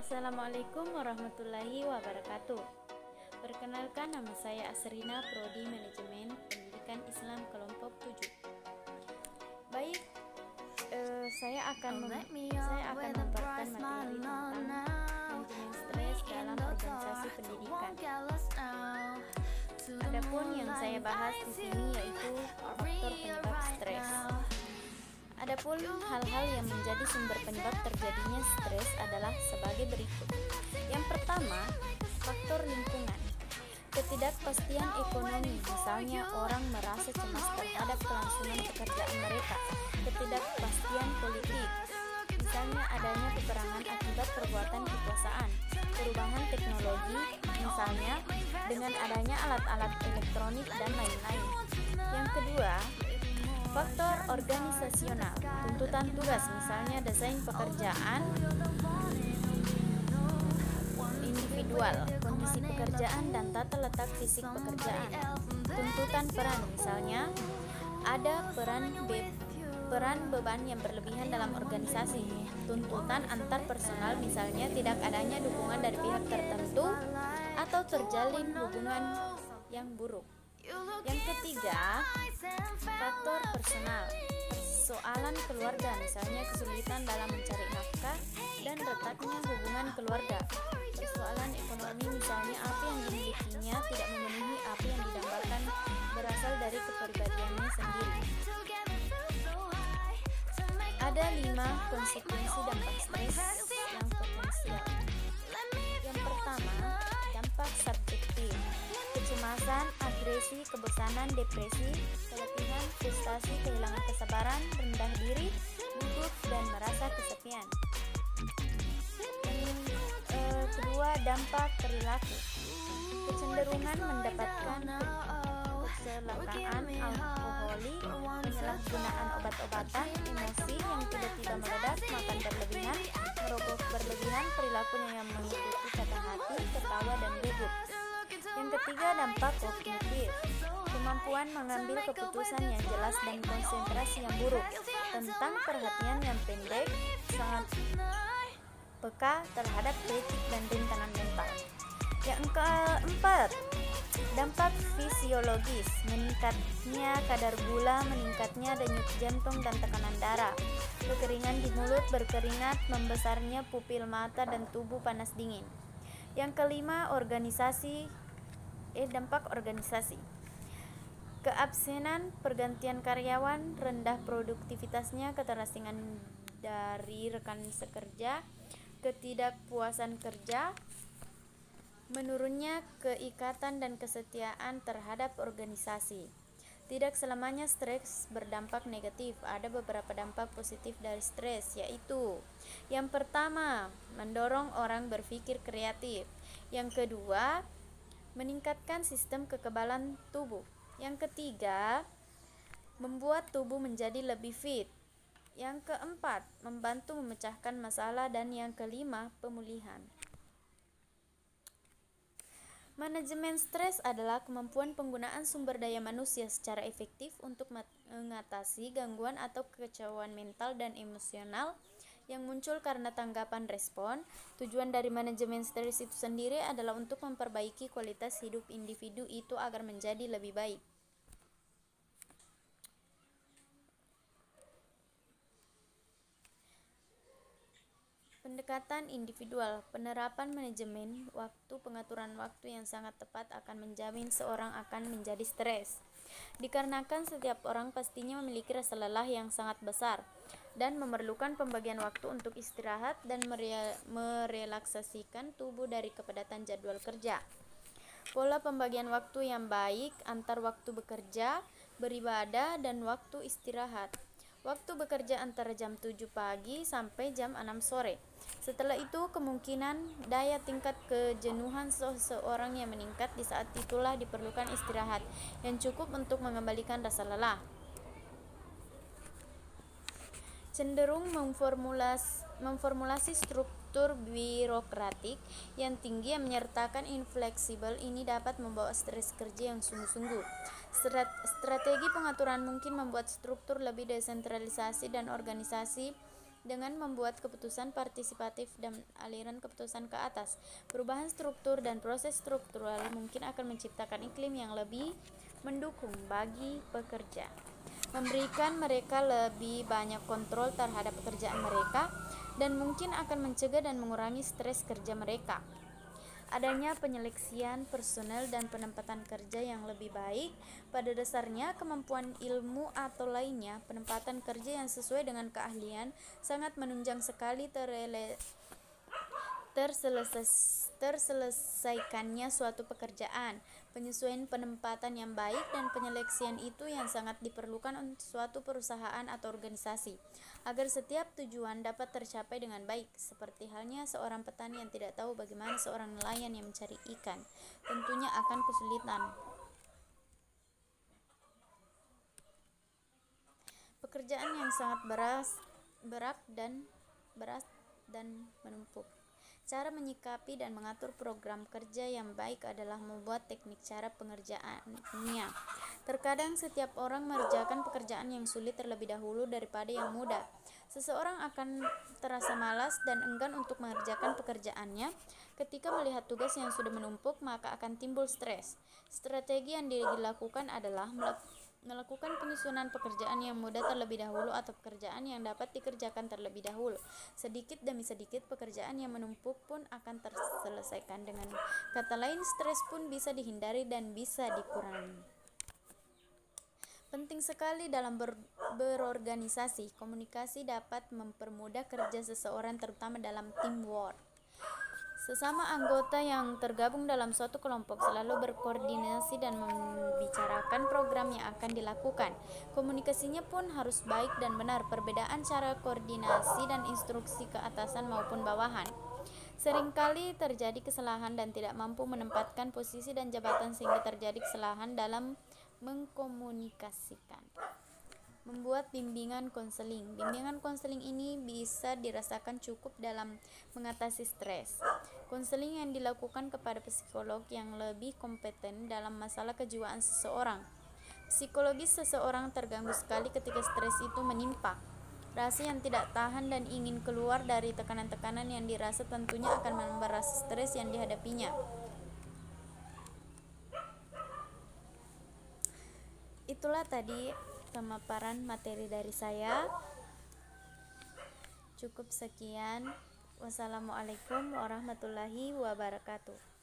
Assalamualaikum warahmatullahi wabarakatuh. Perkenalkan, nama saya Asrina, Prodi Manajemen Pendidikan Islam kelompok 7. Baik, saya akan memperkenalkan materi tentang manajemen stres dalam organisasi pendidikan. Adapun yang saya bahas di sini yaitu faktor penyebab stres. Adapun hal-hal yang menjadi sumber penyebab terjadinya stres adalah sebagai berikut. Yang pertama, faktor lingkungan. Ketidakpastian ekonomi, misalnya orang merasa cemas terhadap kelangsungan pekerjaan mereka. Ketidakpastian politik, misalnya adanya peperangan akibat perbuatan kekuasaan. Perubahan teknologi, misalnya dengan adanya alat-alat elektronik dan lain-lain. Yang kedua, faktor organisasional, tuntutan tugas, misalnya desain pekerjaan individual, kondisi pekerjaan dan tata letak fisik pekerjaan. Tuntutan peran, misalnya ada peran beban yang berlebihan dalam organisasi. Tuntutan antar personal, misalnya tidak adanya dukungan dari pihak tertentu atau terjalin hubungan yang buruk. Yang ketiga, faktor personal, persoalan keluarga, misalnya kesulitan dalam mencari nafkah dan retaknya hubungan keluarga. Persoalan ekonomi, misalnya apa yang dimilikinya tidak memenuhi apa yang didambakan berasal dari kepribadiannya sendiri. Ada 5 konsekuensi dampak stres yang potensial. Yang pertama, dampak subjektif. Kecemasan, agresi, kebosanan, depresi, keletihan, frustasi, kehilangan kesabaran, rendah diri, gugup, dan merasa kesepian. Yang kedua, dampak perilaku. Kecenderungan mendapatkan kecelakaan, alkoholik, penyalahgunaan obat-obatan, emosi yang tiba-tiba meledak, makan berlebihan, merokok berlebihan, perilakunya yang mengikuti kata hati, ketawa, dan gugup. Yang ketiga, dampak kognitif. Kemampuan mengambil keputusan yang jelas dan konsentrasi yang buruk. Tentang perhatian yang pendek, sangat peka terhadap kritik dan rintangan mental. Yang keempat, dampak fisiologis. Meningkatnya kadar gula, meningkatnya denyut jantung dan tekanan darah. Kekeringan di mulut, berkeringat, membesarnya pupil mata dan tubuh panas dingin. Yang kelima, dampak organisasi. Keabsenan, pergantian karyawan, rendah produktivitasnya, keterasingan dari rekan sekerja, ketidakpuasan kerja, menurunnya keikatan dan kesetiaan terhadap organisasi. Tidak selamanya stres berdampak negatif. Ada beberapa dampak positif dari stres, yaitu yang pertama, mendorong orang berpikir kreatif. Yang kedua, meningkatkan sistem kekebalan tubuh. Yang ketiga, membuat tubuh menjadi lebih fit. Yang keempat, membantu memecahkan masalah. Dan yang kelima, pemulihan. Manajemen stres adalah kemampuan penggunaan sumber daya manusia secara efektif untuk mengatasi gangguan atau kekacauan mental dan emosional yang muncul karena tanggapan respon. Tujuan dari manajemen stres itu sendiri adalah untuk memperbaiki kualitas hidup individu itu agar menjadi lebih baik. Pendekatan individual. Penerapan manajemen waktu, pengaturan waktu yang sangat tepat akan menjamin seorang akan menjadi stres. Dikarenakan setiap orang pastinya memiliki rasa lelah yang sangat besar dan memerlukan pembagian waktu untuk istirahat dan merelaksasikan tubuh dari kepadatan jadwal kerja. Pola pembagian waktu yang baik antar waktu bekerja, beribadah, dan waktu istirahat. Waktu bekerja antara jam 7 pagi sampai jam 6 sore. Setelah itu, kemungkinan daya tingkat kejenuhan seseorang yang meningkat. Di saat itulah diperlukan istirahat yang cukup untuk mengembalikan rasa lelah. Cenderung memformulasi struktur birokratik yang tinggi yang menyertakan infleksibel ini dapat membawa stres kerja yang sungguh-sungguh. Strategi pengaturan mungkin membuat struktur lebih desentralisasi dan organisasi dengan membuat keputusan partisipatif dan aliran keputusan ke atas. Perubahan struktur dan proses struktural mungkin akan menciptakan iklim yang lebih mendukung bagi pekerja, memberikan mereka lebih banyak kontrol terhadap pekerjaan mereka, dan mungkin akan mencegah dan mengurangi stres kerja mereka. Adanya penyeleksian personel dan penempatan kerja yang lebih baik, pada dasarnya kemampuan ilmu atau lainnya, penempatan kerja yang sesuai dengan keahlian sangat menunjang sekali terselesaikannya suatu pekerjaan. Penyesuaian penempatan yang baik dan penyeleksian itu yang sangat diperlukan untuk suatu perusahaan atau organisasi, agar setiap tujuan dapat tercapai dengan baik. Seperti halnya seorang petani yang tidak tahu bagaimana seorang nelayan yang mencari ikan, tentunya akan kesulitan. Pekerjaan yang sangat berat dan menumpuk. Cara menyikapi dan mengatur program kerja yang baik adalah membuat teknik cara pengerjaannya. Terkadang setiap orang mengerjakan pekerjaan yang sulit terlebih dahulu daripada yang mudah. Seseorang akan terasa malas dan enggan untuk mengerjakan pekerjaannya. Ketika melihat tugas yang sudah menumpuk, maka akan timbul stres. Strategi yang dilakukan adalah melakukan penyusunan pekerjaan yang mudah terlebih dahulu atau pekerjaan yang dapat dikerjakan terlebih dahulu. Sedikit demi sedikit pekerjaan yang menumpuk pun akan terselesaikan. Dengan kata lain, stres pun bisa dihindari dan bisa dikurangi. Penting sekali dalam berorganisasi. Komunikasi dapat mempermudah kerja seseorang, terutama dalam teamwork. Sesama anggota yang tergabung dalam suatu kelompok selalu berkoordinasi dan membicarakan program yang akan dilakukan. Komunikasinya pun harus baik dan benar. Perbedaan cara koordinasi dan instruksi ke atasan maupun bawahan. Seringkali terjadi kesalahan dan tidak mampu menempatkan posisi dan jabatan sehingga terjadi kesalahan dalam mengkomunikasikan. Membuat bimbingan konseling. Bimbingan konseling ini bisa dirasakan cukup dalam mengatasi stres. Konseling yang dilakukan kepada psikolog yang lebih kompeten dalam masalah kejiwaan seseorang. Psikologis seseorang terganggu sekali ketika stres itu menimpa. Rasa yang tidak tahan dan ingin keluar dari tekanan-tekanan yang dirasa tentunya akan menambah rasa stres yang dihadapinya. Itulah tadi pemaparan materi dari saya. Cukup sekian. Wassalamualaikum warahmatullahi wabarakatuh.